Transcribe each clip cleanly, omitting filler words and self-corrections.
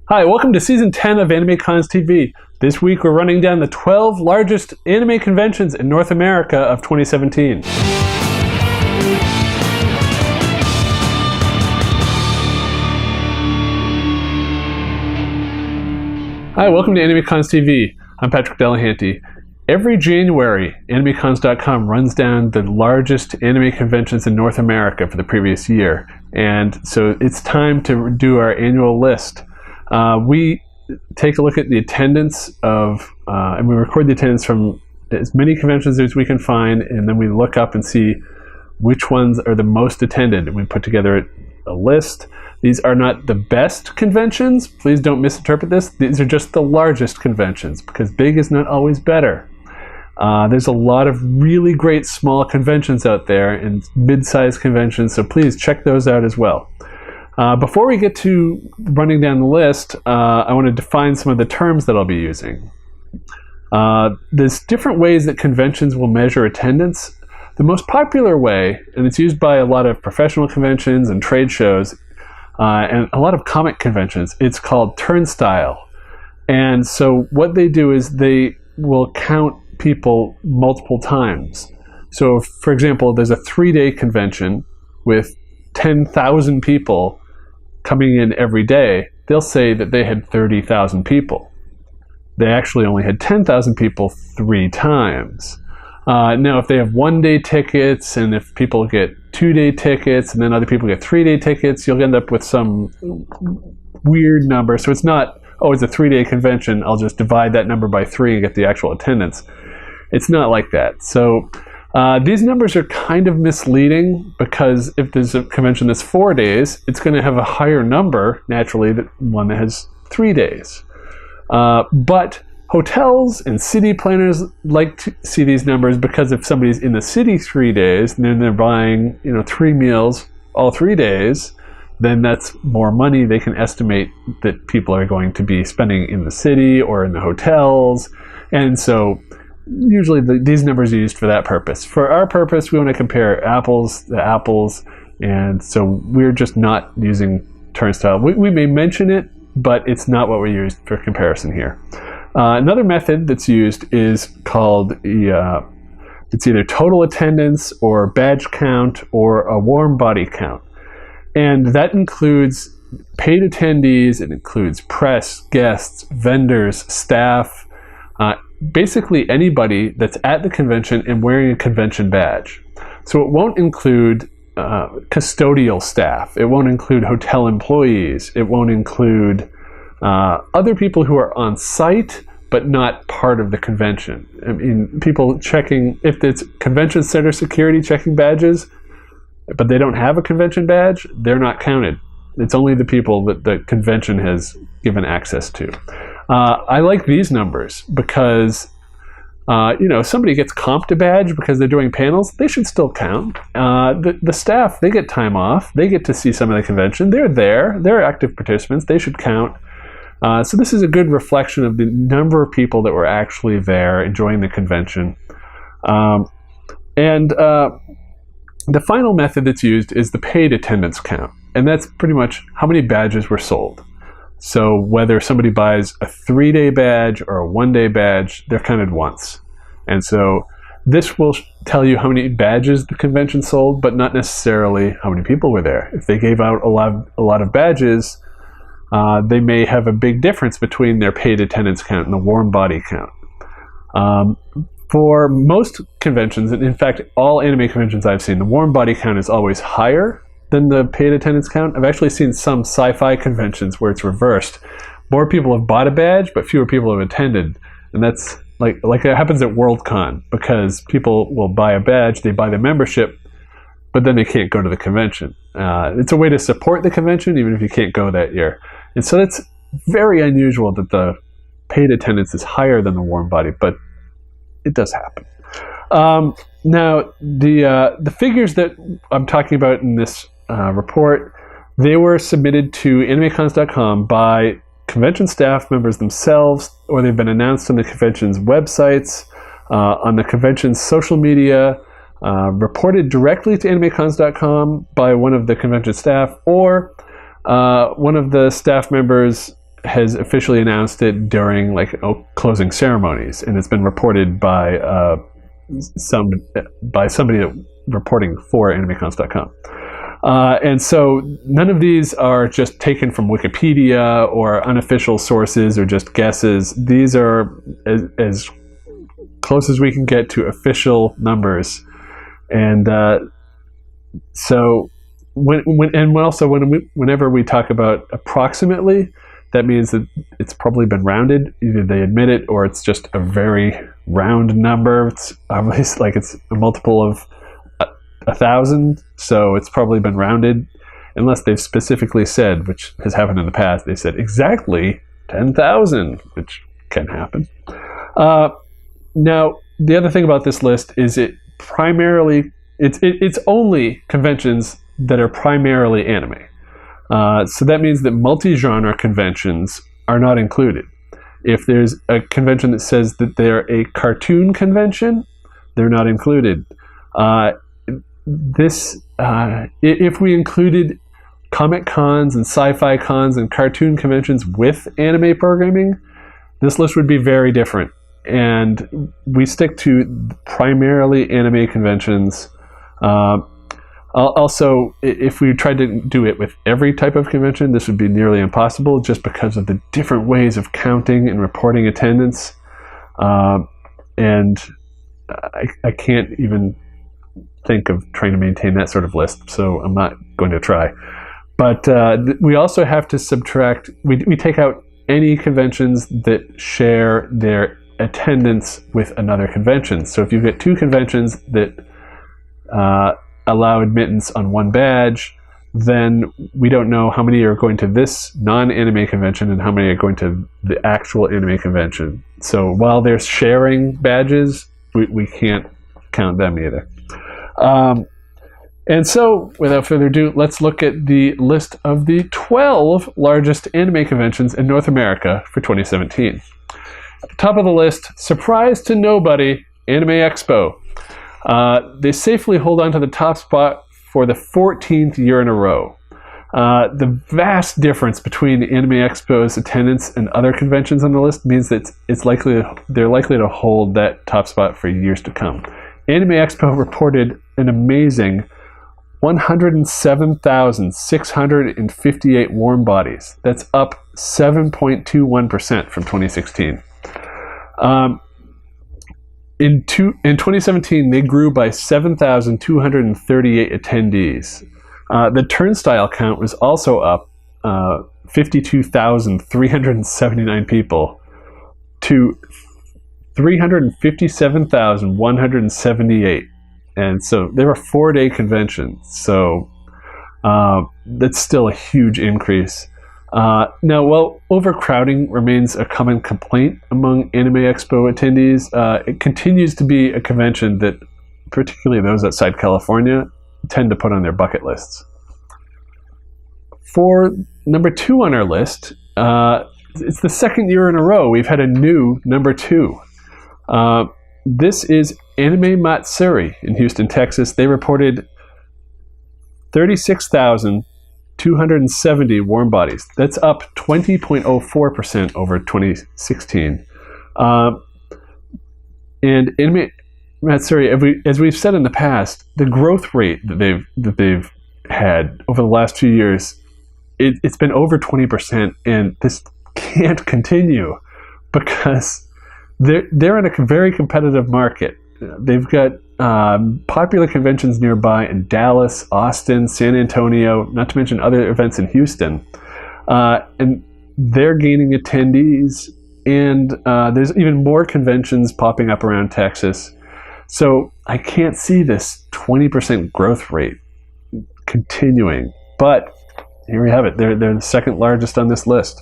Hi, welcome to Season 10 of AnimeCons TV. This week we're running down the 12 largest anime conventions in North America of 2017. Hi, welcome to AnimeCons TV. I'm Patrick Delahanty. Every January, AnimeCons.com runs down the largest anime conventions in North America for the previous year. And so it's time to do our annual list. We take a look at the attendance of, and we record the attendance from as many conventions as we can find, and then we look up and see which ones are the most attended. And we put together a list. These are not the best conventions. Please don't misinterpret this. These are just the largest conventions, because big is not always better. There's a lot of really great small conventions out there and mid-sized conventions, so please check those out as well. Before we get to running down the list, I want to define some of the terms that I'll be using. There's different ways that conventions will measure attendance. The most popular way, and it's used by a lot of professional conventions and trade shows, and a lot of comic conventions, it's called turnstile. And so what they do is they will count people multiple times. So, for example, there's a 3-day convention with 10,000 people coming in every day. They'll say that they had 30,000 people. They actually only had 10,000 people 3 times. Now, if they have 1-day tickets, and if people get 2-day tickets, and then other people get 3-day tickets, you'll end up with some weird number. So it's not, oh, it's a 3-day convention, I'll just divide that number by 3 and get the actual attendance. It's not like that. So these numbers are kind of misleading, because if there's a convention that's 4 days, it's going to have a higher number, naturally, than one that has 3 days. But hotels and city planners like to see these numbers, because if somebody's in the city 3 days and then they're buying 3 meals all 3 days, then that's more money they can estimate that people are going to be spending in the city or in the hotels. And so usually these numbers are used for that purpose. For our purpose, we want to compare apples to apples, and so we're just not using turnstile. We may mention it, but it's not what we used for comparison here. Another method that's used is called it's either total attendance or badge count or a warm body count. And that includes paid attendees, it includes press, guests, vendors, staff, basically anybody that's at the convention and wearing a convention badge. So it won't include custodial staff, it won't include hotel employees, it won't include other people who are on site but not part of the convention. I mean, people checking, if it's convention center security checking badges, but they don't have a convention badge, they're not counted. It's only the people that the convention has given access to. I like these numbers because, if somebody gets comped a badge because they're doing panels, they should still count. The staff, they get time off. They get to see some of the convention. They're there. They're active participants. They should count. So this is a good reflection of the number of people that were actually there enjoying the convention. The final method that's used is the paid attendance count. And that's pretty much how many badges were sold. So whether somebody buys a 3-day badge or a 1-day badge, they're counted once. And so this will tell you how many badges the convention sold, but not necessarily how many people were there. If they gave out a lot of badges, they may have a big difference between their paid attendance count and the warm body count. For most conventions, and in fact all anime conventions I've seen, the warm body count is always higher than the paid attendance count. I've actually seen some sci-fi conventions where it's reversed. More people have bought a badge, but fewer people have attended. And that's like it happens at Worldcon, because people will buy a badge, they buy the membership, but then they can't go to the convention. It's a way to support the convention, even if you can't go that year. And so it's very unusual that the paid attendance is higher than the warm body, but it does happen. Now, the figures that I'm talking about in this report, they were submitted to AnimeCons.com by convention staff members themselves, or they've been announced on the convention's websites, on the convention's social media, reported directly to AnimeCons.com by one of the convention staff, or one of the staff members has officially announced it during closing ceremonies, and it's been reported by somebody reporting for AnimeCons.com. And so none of these are just taken from Wikipedia or unofficial sources or just guesses. These are as close as we can get to official numbers. And so whenever we talk about approximately, that means that it's probably been rounded. Either they admit it or it's just a very round number. It's obviously it's a multiple of 1,000, so it's probably been rounded, unless they've specifically said, which has happened in the past, they said exactly 10,000, which can happen. Now, the other thing about this list is it's only conventions that are primarily anime. So that means that multi-genre conventions are not included. If there's a convention that says that they're a cartoon convention, they're not included. If we included comic cons and sci-fi cons and cartoon conventions with anime programming, this list would be very different. And we stick to primarily anime conventions. Also, if we tried to do it with every type of convention, this would be nearly impossible just because of the different ways of counting and reporting attendance. And I can't even think of trying to maintain that sort of list, so I'm not going to try. But we also have to subtract, we take out any conventions that share their attendance with another convention. So if you get two conventions that allow admittance on one badge, then we don't know how many are going to this non-anime convention and how many are going to the actual anime convention. So while they're sharing badges, we can't count them either. And so, without further ado, let's look at the list of the 12 largest anime conventions in North America for 2017. At the top of the list, surprise to nobody, Anime Expo. They safely hold on to the top spot for the 14th year in a row. The vast difference between Anime Expo's attendance and other conventions on the list means that they're likely to hold that top spot for years to come. Anime Expo reported an amazing 107,658 warm bodies. That's up 7.21% from 2016. In 2017, they grew by 7,238 attendees. The turnstile count was also up 52,379 people to 357,178. And so they were 4-day conventions. So that's still a huge increase. Now, while overcrowding remains a common complaint among Anime Expo attendees, it continues to be a convention that, particularly those outside California, tend to put on their bucket lists. For number 2 on our list, it's the second year in a row we've had a new number 2. This is Anime Matsuri in Houston, Texas. They reported 36,270 warm bodies. That's up 20.04% over 2016. And Anime Matsuri, as we've said in the past, the growth rate that they've had over the last 2 years, it's been over 20%, and this can't continue because they're in a very competitive market. They've got popular conventions nearby in Dallas, Austin, San Antonio, not to mention other events in Houston. And they're gaining attendees, and there's even more conventions popping up around Texas. So I can't see this 20% growth rate continuing. But here we have it. They're the second largest on this list.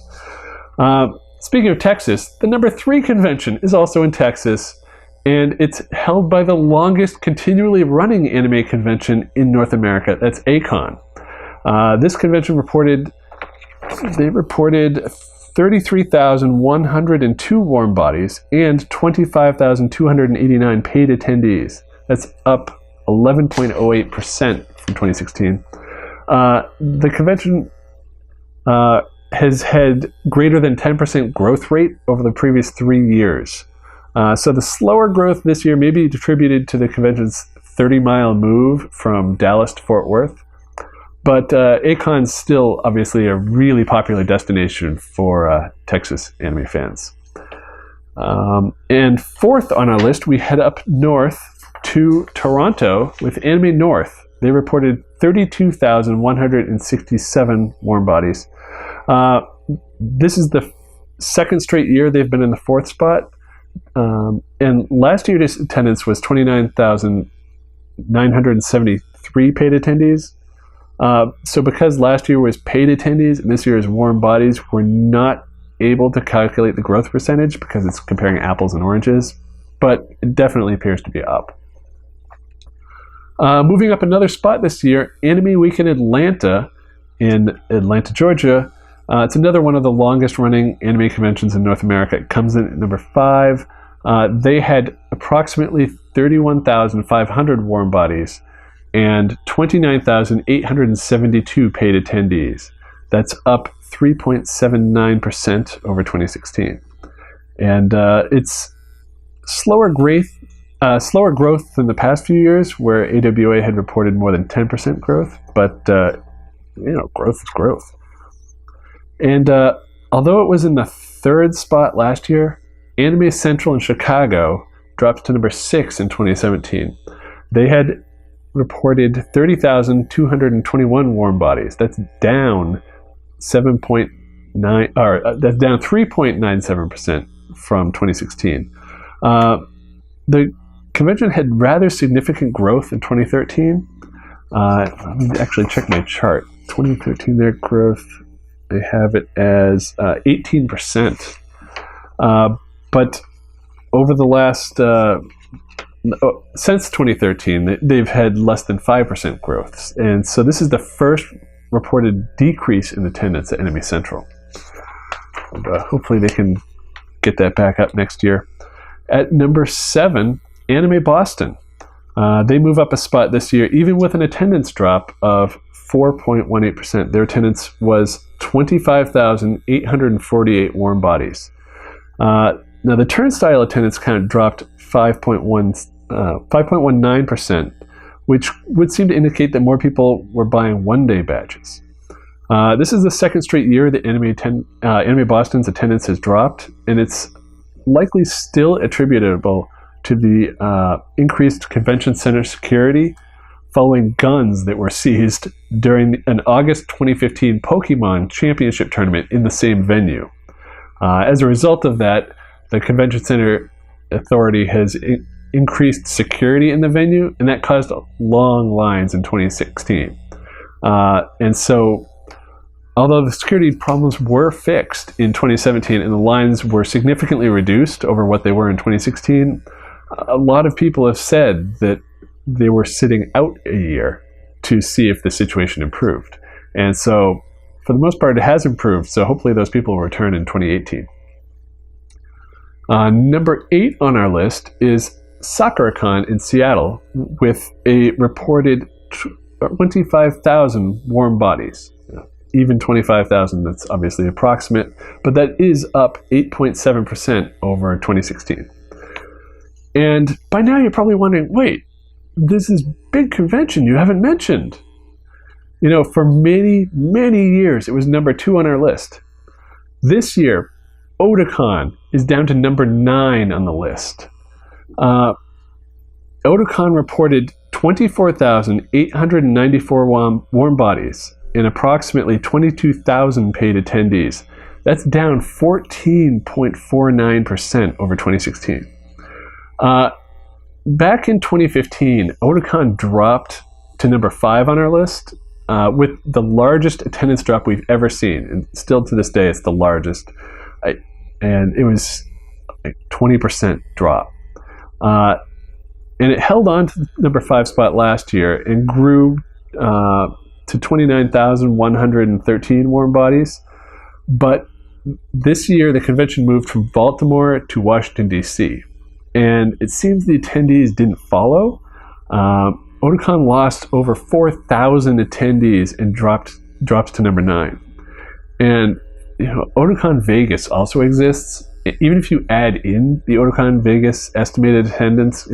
Speaking of Texas, the number 3 convention is also in Texas, and it's held by the longest continually running anime convention in North America. That's ACON. This convention reported 33,102 warm bodies and 25,289 paid attendees. That's up 11.08% from 2016. The convention has had greater than 10% growth rate over the previous 3 years. So the slower growth this year may be attributed to the convention's 30-mile move from Dallas to Fort Worth. But ACON's still obviously a really popular destination for Texas anime fans. And fourth on our list, we head up north to Toronto with Anime North. They reported 32,167 warm bodies. This is the second straight year they've been in the fourth spot. And last year's attendance was 29,973 paid attendees. So because last year was paid attendees and this year is warm bodies, we're not able to calculate the growth percentage because it's comparing apples and oranges, but it definitely appears to be up. Moving up another spot this year, Anime Week in Atlanta Georgia. It's another one of the longest running anime conventions in North America. It comes in at number 5. They had approximately 31,500 warm bodies and 29,872 paid attendees. That's up 3.79% over 2016. And it's slower growth than the past few years, where AWA had reported more than 10% growth, but growth is growth. And although it was in the third spot last year, Anime Central in Chicago dropped to number 6 in 2017. They had reported 30,221 warm bodies. That's down 3.97% from 2016. The convention had rather significant growth in 2013. Let me actually check my chart. 2013, their growth, they have it as 18%. But over the last, since 2013, they've had less than 5% growth. And so this is the first reported decrease in attendance at Anime Central. And, hopefully they can get that back up next year. At number 7, Anime Boston. They move up a spot this year, even with an attendance drop of 4.18%. Their attendance was 25,848 warm bodies. Now, the turnstile attendance kind of dropped 5.19%, which would seem to indicate that more people were buying one-day badges. This is the second straight year that Anime Boston's attendance has dropped, and it's likely still attributable to the increased convention center security following guns that were seized during an August 2015 Pokemon Championship tournament in the same venue. As a result of that, the Convention Center Authority has increased security in the venue, and that caused long lines in 2016. And so, although the security problems were fixed in 2017 and the lines were significantly reduced over what they were in 2016, a lot of people have said that they were sitting out a year to see if the situation improved. And so, for the most part, it has improved, so hopefully those people will return in 2018. Number 8 on our list is SakuraCon in Seattle, with a reported 25,000 warm bodies. Even 25,000, that's obviously approximate, but that is up 8.7% over 2016. And by now you're probably wondering, wait, this is big convention you haven't mentioned. For many, many years, it was number 2 on our list. This year, Otacon is down to number 9 on the list. Otacon reported 24,894 warm bodies and approximately 22,000 paid attendees. That's down 14.49% over 2016. Back in 2015, Otacon dropped to number 5 on our list, with the largest attendance drop we've ever seen. And still to this day, it's the largest. And it was a 20% drop. And it held on to the number 5 spot last year and grew to 29,113 warm bodies. But this year, the convention moved from Baltimore to Washington, D.C. And it seems the attendees didn't follow. Otacon lost over 4,000 attendees and drops to number 9. And Otacon Vegas also exists. Even if you add in the Otacon Vegas estimated attendance,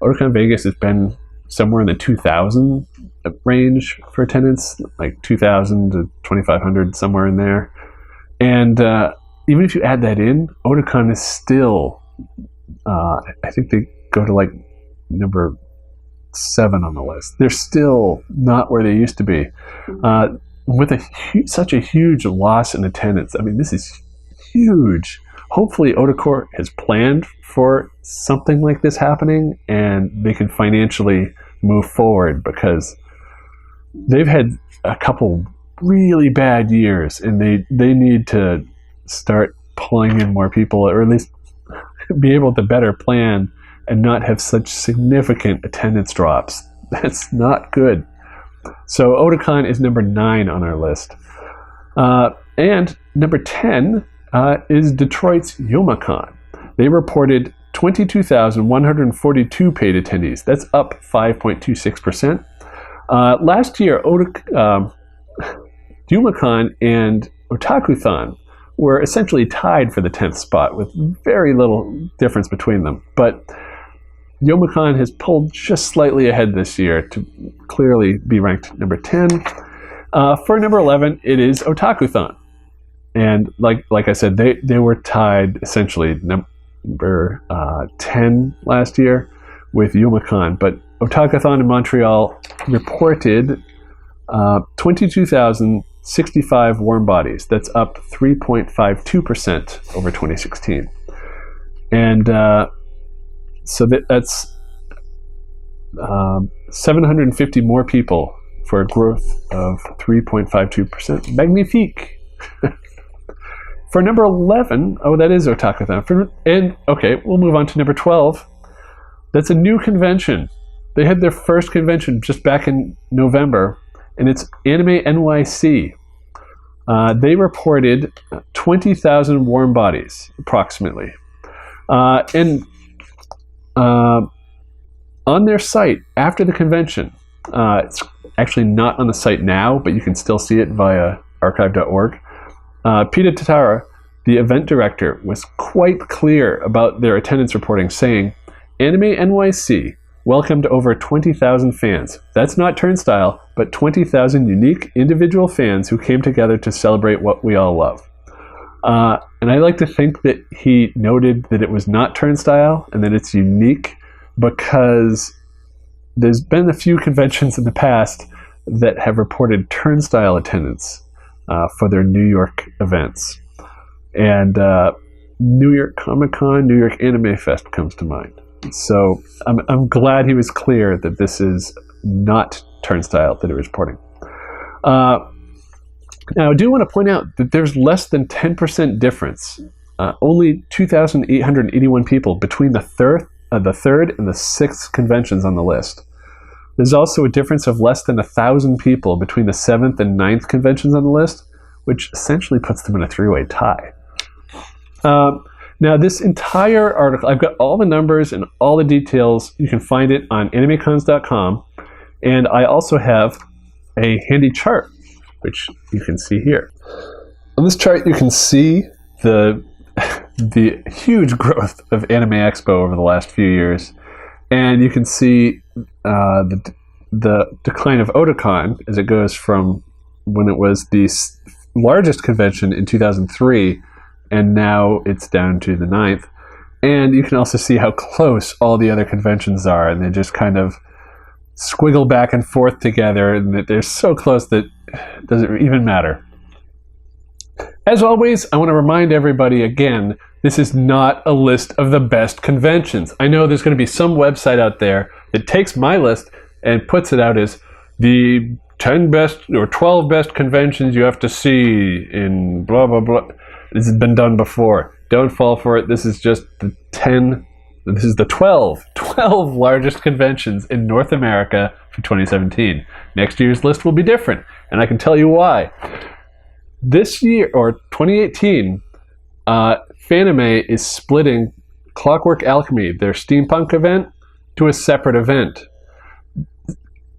Otacon Vegas has been somewhere in the 2,000 range for attendance, like 2,000 to 2,500, somewhere in there. And even if you add that in, Otacon is still, I think they go to like number 7 on the list. They're still not where they used to be. With such a huge loss in attendance, I mean, this is huge. Hopefully Otacon has planned for something like this happening and they can financially move forward, because they've had a couple really bad years and they need to start pulling in more people, or at least be able to better plan and not have such significant attendance drops. That's not good. So Otacon is number 9 on our list. And number 10 is Detroit's Youmacon. They reported 22,142 paid attendees. That's up 5.26%. Last year, Youmacon and Otakuthon were essentially tied for the 10th spot with very little difference between them. But Youmacon has pulled just slightly ahead this year to clearly be ranked number 10. For number 11, it is Otakuthon. And like I said, they were tied essentially number 10 last year with Youmacon. But Otacon in Montreal reported 22,065 warm bodies. That's up 3.52% over 2016. And so that's 750 more people for a growth of 3.52%. Magnifique! For number 11, that is Otakuthon. And okay, we'll move on to number 12. That's a new convention. They had their first convention just back in November, and it's Anime NYC. They reported 20,000 warm bodies, approximately. And on their site, after the convention, it's actually not on the site now, but you can still see it via archive.org. Peter Tatara, the event director, was quite clear about their attendance reporting, saying, Anime NYC welcomed over 20,000 fans. That's not Turnstile, but 20,000 unique individual fans who came together to celebrate what we all love. And I like to think that he noted that it was not Turnstile and that it's unique, because there's been a few conventions in the past that have reported Turnstile attendance for their New York events. And New York Comic Con, New York Anime Fest comes to mind. So I'm glad he was clear that this is not Turnstile that he was reporting. Now, I do want to point out that there's less than 10% difference, only 2,881 people between the third and the 6th conventions on the list. There's also a difference of less than 1,000 people between the 7th and 9th conventions on the list, which essentially puts them in a 3-way tie. Now, this entire article, I've got all the numbers and all the details. You can find it on AnimeCons.com, and I also have a handy chart, which you can see here. On this chart, you can see the huge growth of Anime Expo over the last few years, and you can see the decline of Otacon as it goes from when it was the largest convention in 2003, and now it's down to the 9th. And you can also see how close all the other conventions are, and they just kind of squiggle back and forth together, and they're so close that it doesn't even matter. As always, I want to remind everybody again, this is not a list of the best conventions. I know there's going to be some website out there that takes my list and puts it out as the 10 best or 12 best conventions you have to see in blah, blah, blah. This has been done before. Don't fall for it. This is just the 12 largest conventions in North America for 2017. Next year's list will be different, and I can tell you why. This year, or 2018, Fanime is splitting Clockwork Alchemy, their steampunk event, to a separate event.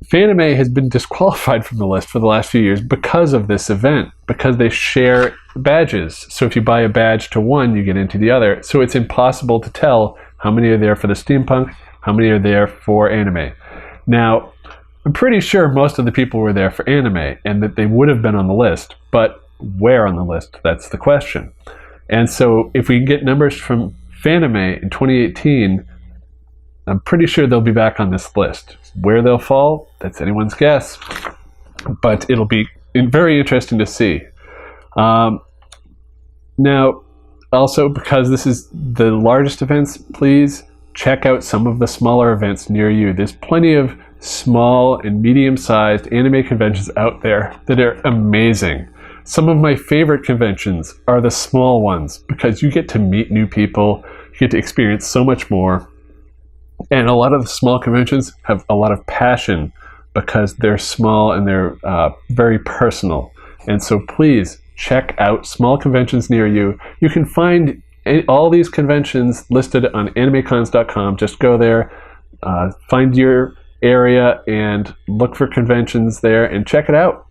Fanime has been disqualified from the list for the last few years because of this event, because they share badges. So if you buy a badge to one, you get into the other. So it's impossible to tell how many are there for the steampunk, how many are there for anime. Now, I'm pretty sure most of the people were there for anime and that they would have been on the list, but where on the list? That's the question. And so if we get numbers from Fanime in 2018, I'm pretty sure they'll be back on this list. Where they'll fall, that's anyone's guess. But it'll be very interesting to see. Now, also, because this is the largest events, please check out some of the smaller events near you. There's plenty of small and medium-sized anime conventions out there that are amazing. Some of my favorite conventions are the small ones because you get to meet new people, you get to experience so much more. And a lot of the small conventions have a lot of passion because they're small and they're very personal. And so please check out small conventions near you. You can find all these conventions listed on AnimeCons.com. Just go there, find your area and look for conventions there and check it out.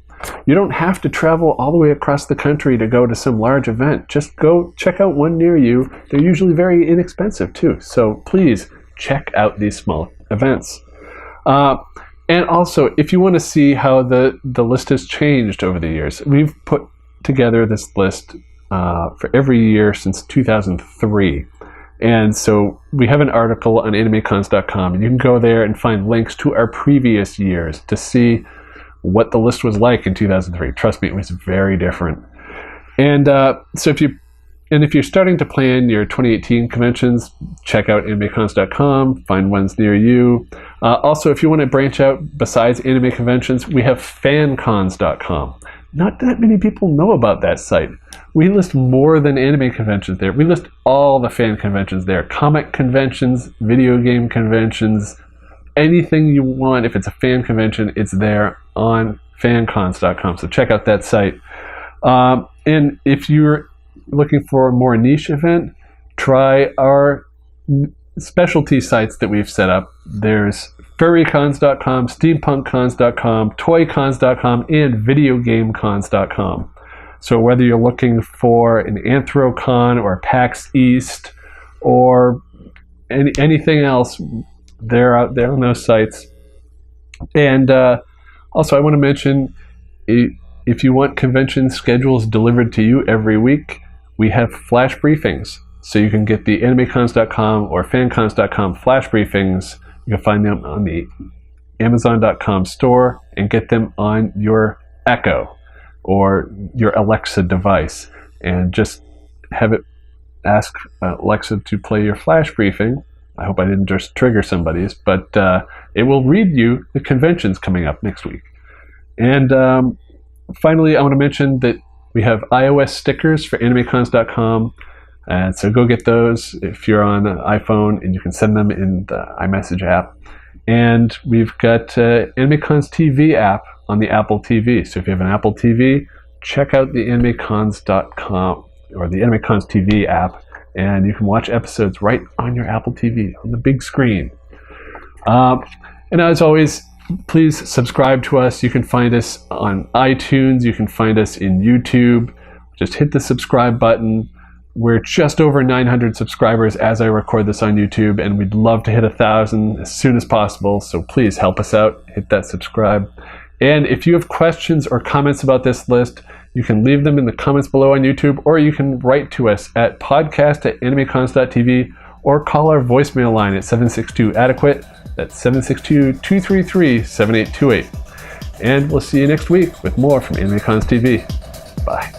You don't have to travel all the way across the country to go to some large event. Just go check out one near you. They're usually very inexpensive too. So please check out these small events. And also, if you want to see how the list has changed over the years, we've put together this list for every year since 2003. And so we have an article on AnimeCons.com, and you can go there and find links to our previous years to see what the list was like in 2003. Trust me, it was very different. And so if you're starting to plan your 2018 conventions, check out AnimeCons.com, find ones near you. Also, if you want to branch out besides anime conventions, we have FanCons.com. Not that many people know about that site. We list more than anime conventions there. We list all the fan conventions there. Comic conventions, video game conventions, anything you want. If it's a fan convention, it's there on FanCons.com. So check out that site. And if you're looking for a more niche event, try our specialty sites that we've set up. There's furrycons.com, steampunkcons.com, toycons.com, and videogamecons.com. So whether you're looking for an Anthrocon or PAX East or anything else, they're out there on those sites. And also I want to mention, if you want convention schedules delivered to you every week, we have flash briefings. So you can get the AnimeCons.com or FanCons.com flash briefings. You can find them on the Amazon.com store and get them on your Echo or your Alexa device. And just have it ask Alexa to play your flash briefing. I hope I didn't just trigger somebody's, but it will read you the conventions coming up next week. And finally, I want to mention that we have iOS stickers for AnimeCons.com. And so go get those if you're on an iPhone, and you can send them in the iMessage app. And we've got AnimeCons TV app on the Apple TV. So if you have an Apple TV, check out the AnimeCons.com or the AnimeCons TV app, and you can watch episodes right on your Apple TV on the big screen. And as always, please subscribe to us. You can find us on iTunes. You can find us in YouTube. Just hit the subscribe button. We're just over 900 subscribers as I record this on YouTube, and we'd love to hit 1,000 as soon as possible. So please help us out. Hit that subscribe. And if you have questions or comments about this list, you can leave them in the comments below on YouTube, or you can write to us at podcast@animecons.tv, or call our voicemail line at 762-ADEQUATE. That's 762-233-7828. And we'll see you next week with more from AnimeCons TV. Bye.